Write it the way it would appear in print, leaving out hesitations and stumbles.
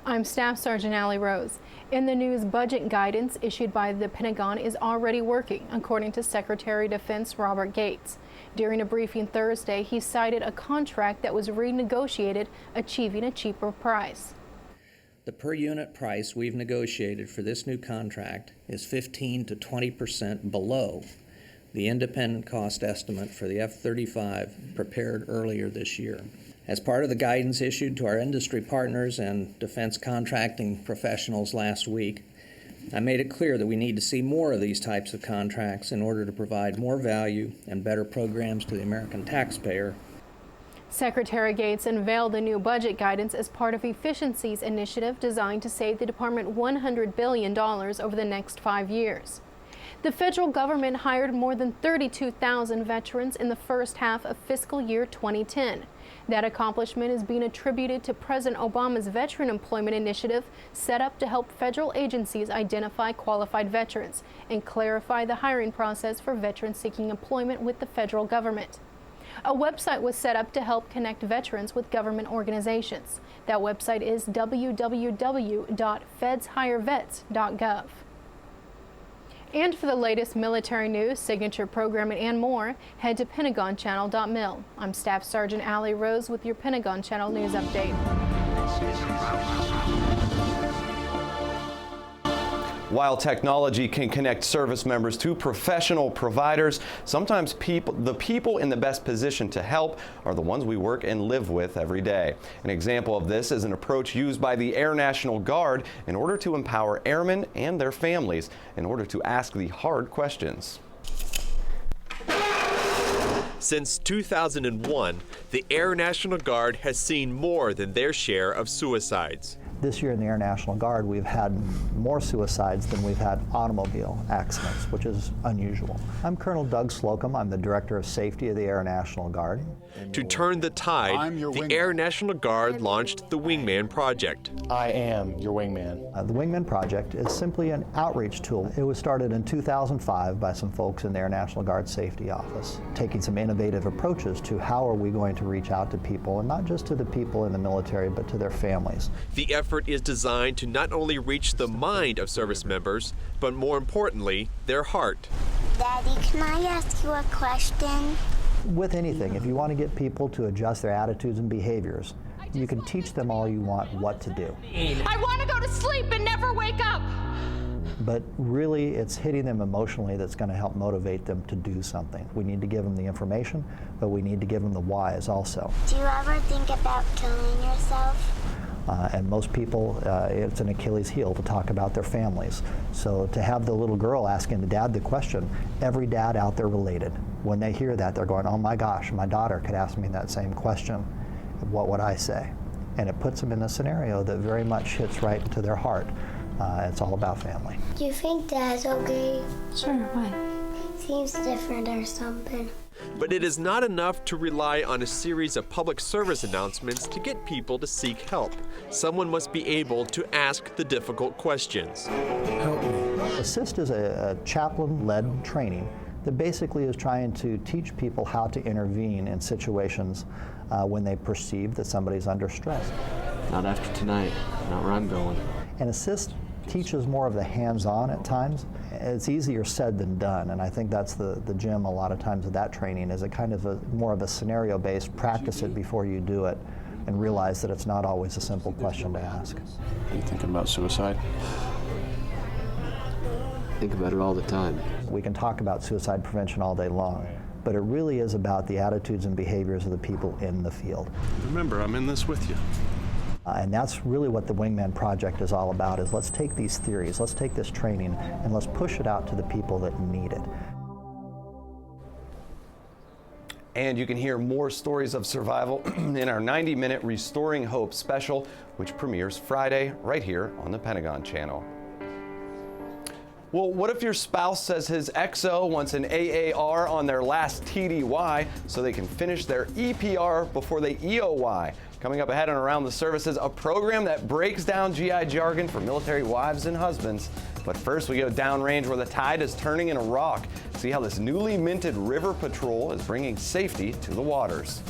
I'm Staff Sergeant Allie Rose. In the news, budget guidance issued by the Pentagon is already working, according to Secretary of Defense Robert Gates. During a briefing Thursday, he cited a contract that was renegotiated, achieving a cheaper price. The per unit price we've negotiated for this new contract is 15 to 20% below the independent cost estimate for the F-35 prepared earlier this year. As part of the guidance issued to our industry partners and defense contracting professionals last week, I made it clear that we need to see more of these types of contracts in order to provide more value and better programs to the American taxpayer. Secretary Gates unveiled the new budget guidance as part of Efficiencies Initiative designed to save the department $100 billion over the next 5 years. The federal government hired more than 32,000 veterans in the first half of fiscal year 2010. That accomplishment is being attributed to President Obama's Veteran Employment Initiative, set up to help federal agencies identify qualified veterans and clarify the hiring process for veterans seeking employment with the federal government. A website was set up to help connect veterans with government organizations. That website is www.fedshirevets.gov. And for the latest military news, signature programming, and more, head to PentagonChannel.mil. I'm Staff Sergeant Allie Rose with your Pentagon Channel News Update. While technology can connect service members to professional providers, sometimes the people in the best position to help are the ones we work and live with every day. An example of this is an approach used by the Air National Guard in order to empower airmen and their families in order to ask the hard questions. Since 2001, the Air National Guard has seen more than their share of suicides. This year in the Air National Guard, we've had more suicides than we've had automobile accidents, which is unusual. I'm Colonel Doug Slocum. I'm the Director of Safety of the Air National Guard. To turn the tide, the Air National Guard launched the Wingman Project. I am your wingman. The Wingman Project is simply an outreach tool. It was started in 2005 by some folks in the Air National Guard Safety Office, taking some innovative approaches to how are we going to reach out to people, and not just to the people in the military, but to their families. The effort is designed to not only reach the mind of service members, but more importantly, their heart. Daddy, can I ask you a question? With anything, if you want to get people to adjust their attitudes and behaviors, you can teach them all you want what to do. I want to go to sleep and never wake up. But really, it's hitting them emotionally that's going to help motivate them to do something. We need to give them the information, but we need to give them the whys also. Do you ever think about killing yourself? And most people, it's an Achilles heel to talk about their families. So to have the little girl asking the dad the question, every dad out there related. When they hear that, they're going, oh my gosh, my daughter could ask me that same question. What would I say? And it puts them in a scenario that very much hits right into their heart. It's all about family. Do you think Dad's okay? Sure, what? Seems different or something. But it is not enough to rely on a series of public service announcements to get people to seek help. Someone must be able to ask the difficult questions. Help me. ASSIST is a chaplain-led training that basically is trying to teach people how to intervene in situations when they perceive that somebody's under stress. Not after tonight, not where I'm going. And ASSIST teaches more of the hands-on at times. It's easier said than done, and I think that's the gem a lot of times of that training, is a kind of more of a scenario-based, practice it before you do it, and realize that it's not always a simple question to ask. Are you thinking about suicide? Think about it all the time. We can talk about suicide prevention all day long, but it really is about the attitudes and behaviors of the people in the field. Remember, I'm in this with you. And that's really what the Wingman Project is all about, is let's take these theories, let's take this training, and let's push it out to the people that need it. And you can hear more stories of survival in our 90-minute Restoring Hope special, which premieres Friday right here on the Pentagon Channel. Well, what if your spouse says his XO wants an AAR on their last TDY so they can finish their EPR before they EOY? Coming up ahead on Around the Services, a program that breaks down GI jargon for military wives and husbands. But first we go downrange where the tide is turning in a rock. See how this newly minted river patrol is bringing safety to the waters.